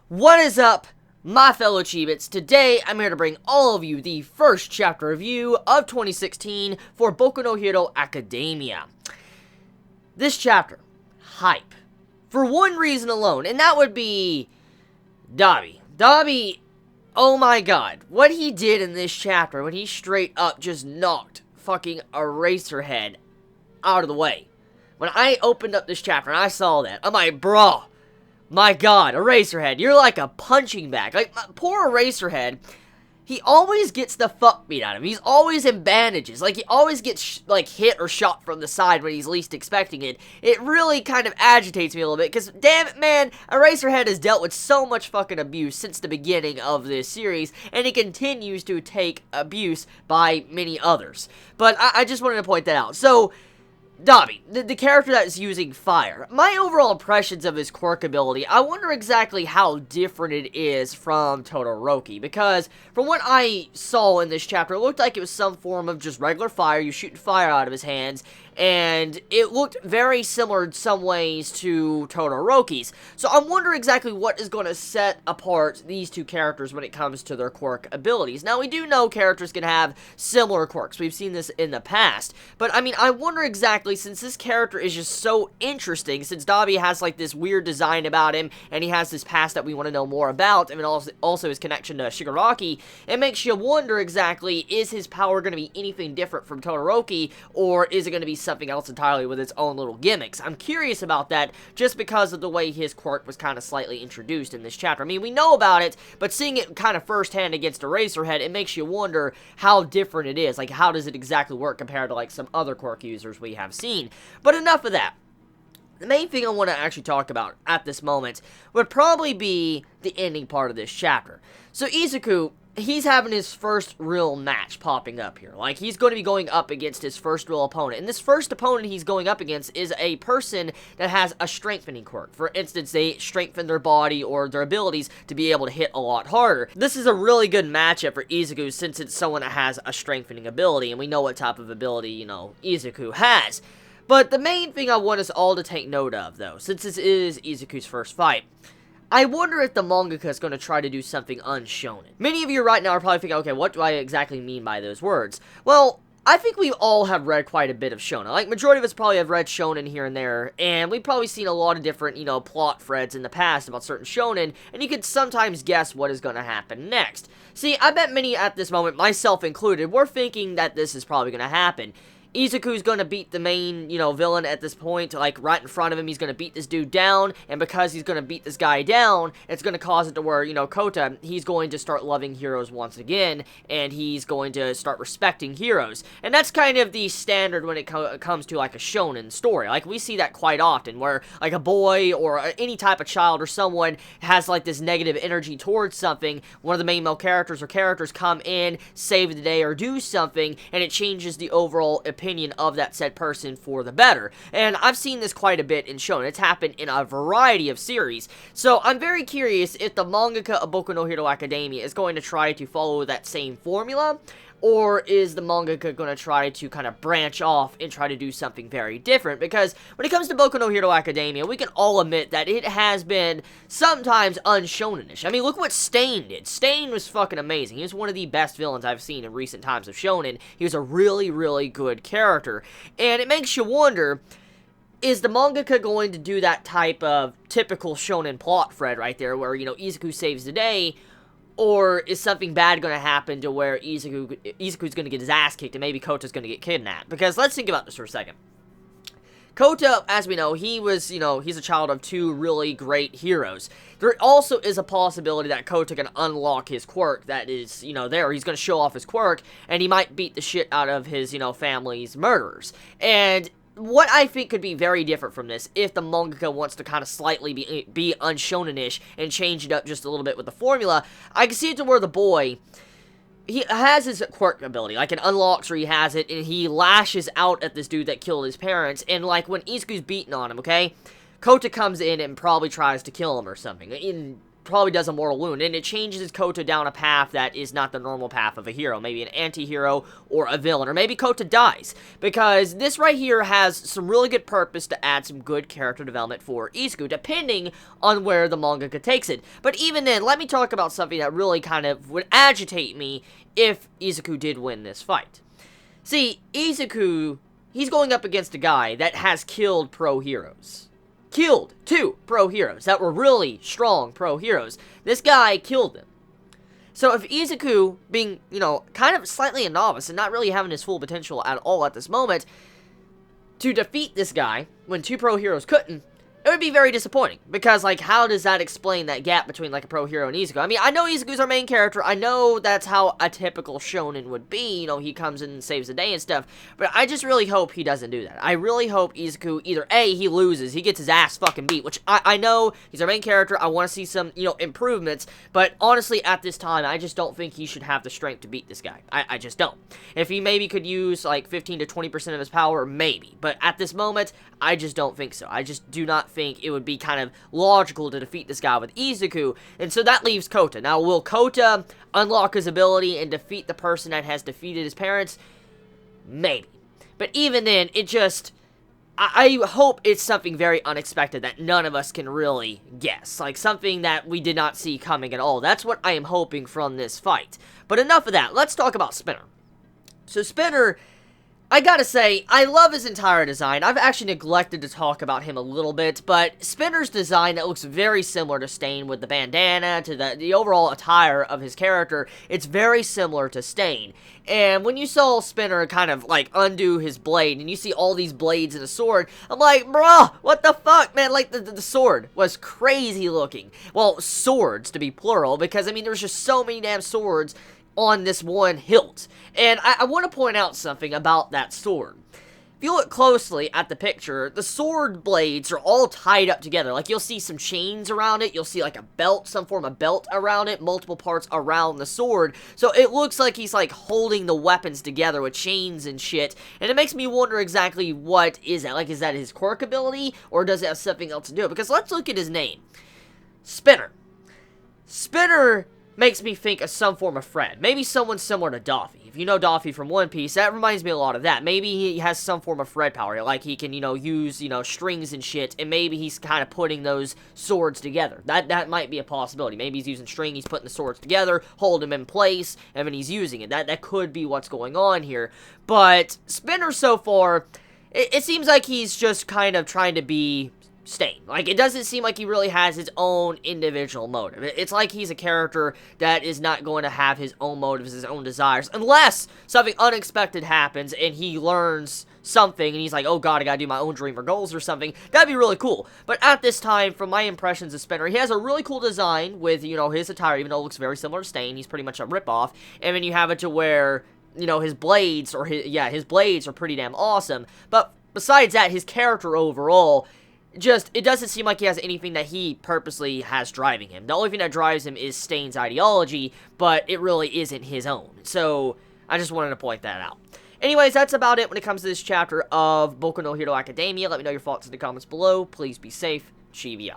What is up, my fellow Chibits? Today, I'm here to bring all of you the first chapter review of 2016 for Boku no Hero Academia. This chapter, hype, for one reason alone, and that would be Dabi. Dabi, oh my god, what he did in this chapter when he straight up just knocked fucking Eraserhead out of the way. When I opened up this chapter and I saw that, I'm like, bro, my god, Eraserhead, you're like a punching bag. Like, poor Eraserhead, he always gets the fuck beat out of him. He's always in bandages. Like, he always gets, hit or shot from the side when he's least expecting it. It really kind of agitates me a little bit, because, damn it, man, Eraserhead has dealt with so much fucking abuse since the beginning of this series, and he continues to take abuse by many others. But I just wanted to point that out. So, Dabi, the character that's using fire. My overall impressions of his quirk ability, I wonder exactly how different it is from Todoroki, because from what I saw in this chapter, it looked like it was some form of just regular fire. You're shooting fire out of his hands, and it looked very similar in some ways to Todoroki's. So I'm wondering exactly what is going to set apart these two characters when it comes to their quirk abilities. Now, we do know characters can have similar quirks. We've seen this in the past. But, I mean, I wonder exactly, since this character is just so interesting, since Dabi has, like, this weird design about him, and he has this past that we want to know more about, and also his connection to Shigaraki, it makes you wonder exactly, is his power going to be anything different from Todoroki, or is it going to be something else entirely with its own little gimmicks? I'm curious about that, just because of the way his quirk was kind of slightly introduced in this chapter. I mean, we know about it, but seeing it kind of firsthand against Eraserhead, it makes you wonder how different it is. Like, how does it exactly work compared to, like, some other quirk users we have seen? But enough of that. The main thing I want to actually talk about at this moment would probably be the ending part of this chapter. So Izuku, he's having his first real match popping up here. Like, he's going to be going up against his first real opponent. And this first opponent he's going up against is a person that has a strengthening quirk. For instance, they strengthen their body or their abilities to be able to hit a lot harder. This is a really good matchup for Izuku since it's someone that has a strengthening ability. And we know what type of ability, you know, Izuku has. But the main thing I want us all to take note of, though, since this is Izuku's first fight, I wonder if the mangaka is going to try to do something unshonen. Many of you right now are probably thinking, okay, what do I exactly mean by those words? Well, I think we all have read quite a bit of shonen. Like, majority of us probably have read shonen here and there, and we've probably seen a lot of different, you know, plot threads in the past about certain shonen, and you could sometimes guess what is going to happen next. See, I bet many at this moment, myself included, we're thinking that this is probably going to happen. Izuku's gonna beat the main, you know, villain at this point, like, right in front of him. He's gonna beat this dude down, and because he's gonna beat this guy down, it's gonna cause it to where, you know, Kota, he's going to start loving heroes once again, and he's going to start respecting heroes. And that's kind of the standard when it comes to, like, a shonen story. Like, we see that quite often, where, like, a boy or any type of child or someone has, like, this negative energy towards something. One of the main male characters or characters come in, save the day, or do something, and it changes the overall opinion of that said person for the better. And I've seen this quite a bit in shonen. It's happened in a variety of series. So I'm very curious if the mangaka of Boku no Hero Academia is going to try to follow that same formula, or is the mangaka going to try to kind of branch off and try to do something very different? Because when it comes to Boku no Hero Academia, we can all admit that it has been sometimes unshonenish. I mean, look what Stain did. Stain was fucking amazing. He was one of the best villains I've seen in recent times of shonen. He was a really, really good character. And it makes you wonder, is the mangaka going to do that type of typical shonen plot thread right there, where, you know, Izuku saves the day, or is something bad going to happen to where Izuku's going to get his ass kicked and maybe Kota's going to get kidnapped? Because let's think about this for a second. Kota, as we know, he was, you know, he's a child of two really great heroes. There also is a possibility that Kota can unlock his quirk that is, you know, there. He's going to show off his quirk, and he might beat the shit out of his, you know, family's murderers. And what I think could be very different from this, if the mangaka wants to kind of slightly be unshonenish and change it up just a little bit with the formula, I can see it to where the boy, he has his quirk ability, like it unlocks or he has it, and he lashes out at this dude that killed his parents, and like when Izuku's beating on him, okay, Kota comes in and probably tries to kill him or something. probably does a mortal wound, and it changes Kota down a path that is not the normal path of a hero, maybe an anti-hero or a villain, or maybe Kota dies, because this right here has some really good purpose to add some good character development for Izuku, depending on where the mangaka takes it. But even then, let me talk about something that really kind of would agitate me if Izuku did win this fight. See, Izuku, he's going up against a guy that has killed pro heroes. Killed 2 pro heroes that were really strong pro heroes. This guy killed them. So if Izuku, being, kind of slightly a novice and not really having his full potential at all at this moment, to defeat this guy when 2 pro heroes couldn't, it would be very disappointing, because, like, how does that explain that gap between, like, a pro hero and Izuku? I mean, I know Izuku's our main character, I know that's how a typical shonen would be, he comes in and saves the day and stuff, but I just really hope he doesn't do that. I really hope Izuku, either A, he loses, he gets his ass fucking beat, which I know he's our main character, I want to see some, improvements, but honestly, at this time, I just don't think he should have the strength to beat this guy. I just don't. If he maybe could use, like, 15 to 20% of his power, maybe, but at this moment, I just don't think so. I just do not think it would be kind of logical to defeat this guy with Izuku, and so that leaves Kota. Now, will Kota unlock his ability and defeat the person that has defeated his parents? Maybe. But even then, it just... I hope it's something very unexpected that none of us can really guess. Like, something that we did not see coming at all. That's what I am hoping from this fight. But enough of that. Let's talk about Spinner. So, Spinner... I gotta say, I love his entire design. I've actually neglected to talk about him a little bit, but Spinner's design that looks very similar to Stain, with the bandana, to the overall attire of his character, it's very similar to Stain. And when you saw Spinner kind of, like, undo his blade, and you see all these blades and a sword, I'm like, bruh, what the fuck, man? Like, the sword was crazy looking. Well, swords, to be plural, because, I mean, there's just so many damn swords on this one hilt. And I want to point out something about that sword. If you look closely at the picture, the sword blades are all tied up together. Like, you'll see some chains around it, you'll see like a belt, some form of belt around it, multiple parts around the sword. So it looks like he's like holding the weapons together with chains and shit. And it makes me wonder exactly what is that. Like, is that his quirk ability, or does it have something else to do? Because let's look at his name. Spinner. Spinner makes me think of some form of Fred. Maybe someone similar to Doffy. If you know Doffy from One Piece, that reminds me a lot of that. Maybe he has some form of Fred power. Like, he can, use, strings and shit, and maybe he's kind of putting those swords together. That might be a possibility. Maybe he's using string, he's putting the swords together, hold them in place, and then he's using it. That could be what's going on here. But Spinner so far, it seems like he's just kind of trying to be Stain. Like, it doesn't seem like he really has his own individual motive. It's like he's a character that is not going to have his own motives, his own desires, unless something unexpected happens and he learns something and he's like, oh god, I gotta do my own dream or goals or something. That'd be really cool. But at this time, from my impressions of Spinner, he has a really cool design with, his attire, even though it looks very similar to Stain. He's pretty much a ripoff. And then you have it to where, his blades, his blades are pretty damn awesome. But besides that, his character overall, it doesn't seem like he has anything that he purposely has driving him. The only thing that drives him is Stain's ideology, but it really isn't his own. So, I just wanted to point that out. Anyways, that's about it when it comes to this chapter of Boku no Hero Academia. Let me know your thoughts in the comments below. Please be safe. Chibi out.